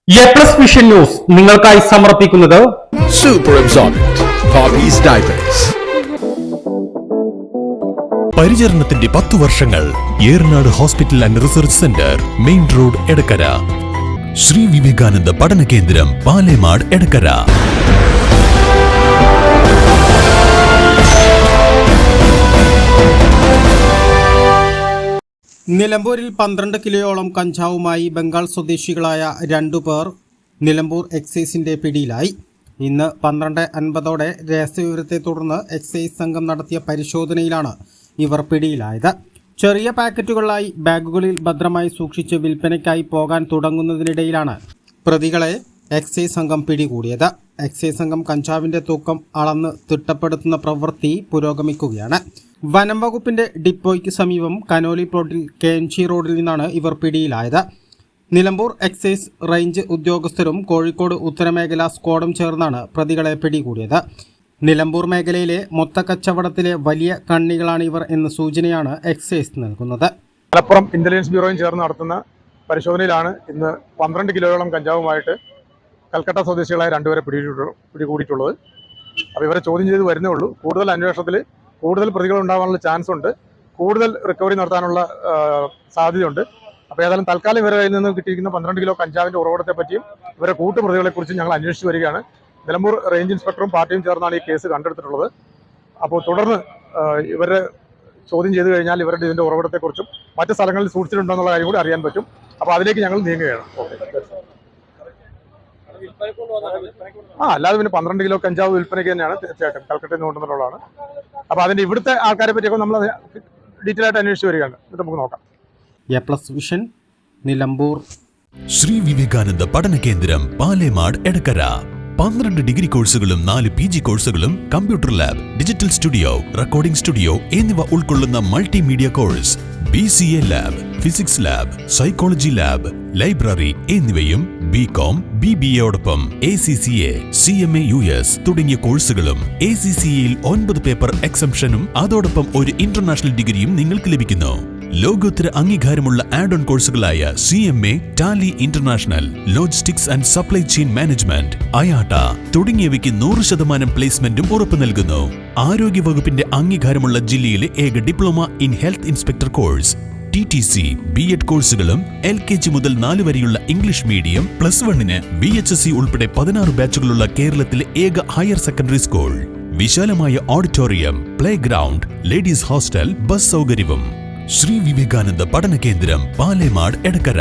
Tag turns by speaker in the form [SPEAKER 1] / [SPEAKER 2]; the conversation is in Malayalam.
[SPEAKER 1] എ+ വിഷൻ ന്യൂസ് നിങ്ങൾക്കായി സമർപ്പിക്കുന്നത്
[SPEAKER 2] സൂപ്പർ അബ്സോർബന്റ് പോപ്പീസ് ഡയപ്പേഴ്സ്.
[SPEAKER 3] പരിചരണത്തിന്റെ 10 വർഷങ്ങൾ Eranad hospital and research centre, main road, Edakkara. Shri Vivekananda പഠന കേന്ദ്രം, പാലേമാട്, എടക്കര.
[SPEAKER 4] നിലമ്പൂരിൽ 12 കിലോയോളം കഞ്ചാവുമായി ബംഗാൾ സ്വദേശികളായ 2 പേർ നിലമ്പൂർ എക്സൈസിന്റെ പിടിയിലായി. ഇന്ന് 12:50ഓടെ രഹസ്യവിവരത്തെ തുടർന്ന് എക്സൈസ് സംഘം നടത്തിയ പരിശോധനയിലാണ് ഇവർ പിടിയിലായത്. ചെറിയ പാക്കറ്റുകളായി ബാഗുകളിൽ ഭദ്രമായി സൂക്ഷിച്ച് വിൽപ്പനയ്ക്കായി പോകാൻ തുടങ്ങുന്നതിനിടയിലാണ് പ്രതികളെ എക്സൈസ് സംഘം പിടികൂടിയത്. എക്സൈസ് സംഘം കഞ്ചാവിന്റെ തൂക്കം അളന്ന് തിട്ടപ്പെടുത്തുന്ന പ്രവൃത്തി പുരോഗമിക്കുകയാണ്. വനം വകുപ്പിന്റെ ഡിപ്പോയ്ക്ക് സമീപം കനോലി പ്ലോട്ടിൽ KNG റോഡിൽ നിന്നാണ് ഇവർ പിടിയിലായത്. നിലമ്പൂർ എക്സൈസ് റേഞ്ച് ഉദ്യോഗസ്ഥരും കോഴിക്കോട് ഉത്തരമേഖല സ്ക്വാഡും ചേർന്നാണ് പ്രതികളെ പിടികൂടിയത്. നിലമ്പൂർ മേഖലയിലെ മൊത്തക്കച്ചവടത്തിലെ വലിയ കണ്ണികളാണ് ഇവർ എന്ന സൂചനയാണ് എക്സൈസ് നൽകുന്നത്.
[SPEAKER 5] മലപ്പുറം ഇന്റലിജൻസ് ബ്യൂറോയും ചേർന്ന് നടത്തുന്ന പരിശോധനയിലാണ് ഇന്ന് 12 കിലോയോളം കഞ്ചാവുമായിട്ട് കൽക്കട്ട സ്വദേശികളായ 2 പേരെ പിടികൂടിയിട്ടുള്ളത്. അപ്പോൾ ഇവരെ ചോദ്യം ചെയ്ത് വരുന്നേ ഉള്ളൂ. കൂടുതൽ അന്വേഷണത്തിൽ കൂടുതൽ പ്രതികൾ ഉണ്ടാകാനുള്ള ചാൻസ് ഉണ്ട്, കൂടുതൽ റിക്കവറി നടത്താനുള്ള സാധ്യതയുണ്ട്. അപ്പോൾ ഏതായാലും തൽക്കാലം ഇവരുടെ കയ്യിൽ നിന്ന് കിട്ടിയിരിക്കുന്ന 12 കിലോ കഞ്ചാവിൻ്റെ ഉറവിടത്തെ പറ്റിയും ഇവരെ കൂട്ടുപ്രതികളെക്കുറിച്ചും ഞങ്ങൾ അന്വേഷിച്ചു വരികയാണ്. നിലമ്പൂർ റേഞ്ച് ഇൻസ്പെക്ടറും പാർട്ടിയും ചേർന്നാണ് ഈ കേസ് കണ്ടെടുത്തിട്ടുള്ളത്. അപ്പോൾ തുടർന്ന് ഇവരെ ചോദ്യം ചെയ്ത് കഴിഞ്ഞാൽ ഇവരുടെ ഇതിൻ്റെ ഉറവിടത്തെക്കുറിച്ചും മറ്റ് സ്ഥലങ്ങളിൽ സൂക്ഷിച്ചിട്ടുണ്ടോ എന്നുള്ള കാര്യം കൂടി അറിയാൻ പറ്റും. അപ്പോൾ അതിലേക്ക് ഞങ്ങൾ നീങ്ങുകയാണ്. അല്ലാതെ പിന്നെ 12 കിലോ കഞ്ചാവ് വിൽപ്പനയ്ക്ക് തന്നെയാണ് തീർച്ചയായിട്ടും കൽക്കട്ടയിൽ നിന്ന് കൊണ്ടുവന്നിട്ടുള്ളതാണ്. അപ്പോൾ അതിൻ്റെ ഇവിടുത്തെ ആൾക്കാരെ പറ്റിയൊക്കെ നമ്മൾ ഡീറ്റെയിൽ ആയിട്ട് അന്വേഷിച്ച് വരികയാണ്. ഇത് നമുക്ക് നോക്കാം.
[SPEAKER 4] എ+ വിഷൻ, നിലമ്പൂർ.
[SPEAKER 3] ശ്രീ വിവേകാനന്ദ പഠന കേന്ദ്രം, പാലേമാട്, എടക്കര. 12 ഡിഗ്രി കോഴ്സുകളും 4 PG കോഴ്സുകളും, computer lab, digital studio, recording studio എന്നിവ ഉൾക്കൊള്ളുന്ന multimedia course, BCA lab, physics lab, psychology lab, library എന്നിവയും BCom BBAയോടൊപ്പം ACCA, CMA US തുടങ്ങിയ കോഴ്സുകളും. ACCAയിൽ 9 പേപ്പർ എക്സംഷനും അതോടൊപ്പം ഒരു ഇന്റർനാഷണൽ ഡിഗ്രിയും നിങ്ങൾക്ക് ലഭിക്കുന്നു. ലോകോത്തര അംഗീകാരമുള്ള ആഡ് ഓൺ കോഴ്സുകളായ CMA, Tally international, logistics and supply chain management, IATA തുടങ്ങിയവയ്ക്ക് 100% പ്ലേസ്മെന്റും ഉറപ്പു നൽകുന്നു. ആരോഗ്യ വകുപ്പിന്റെ അംഗീകാരമുള്ള ജില്ലയിലെ ഏക diploma in health inspector course, TTC, B.Ed കോഴ്സുകളും, LKG മുതൽ 4 വരെയുള്ള ഇംഗ്ലീഷ് മീഡിയം, +1-ന് VHSC ഉൾപ്പെടെ 16 ബാച്ചുകളുള്ള കേരളത്തിലെ ഏക ഹയർ സെക്കൻഡറി സ്കൂൾ, വിശാലമായ auditorium, play ground, ladies hostel, bus സൗകര്യവും. ശ്രീ വിവേകാനന്ദ പഠന കേന്ദ്രം, പാലേമാട്, എടക്കര.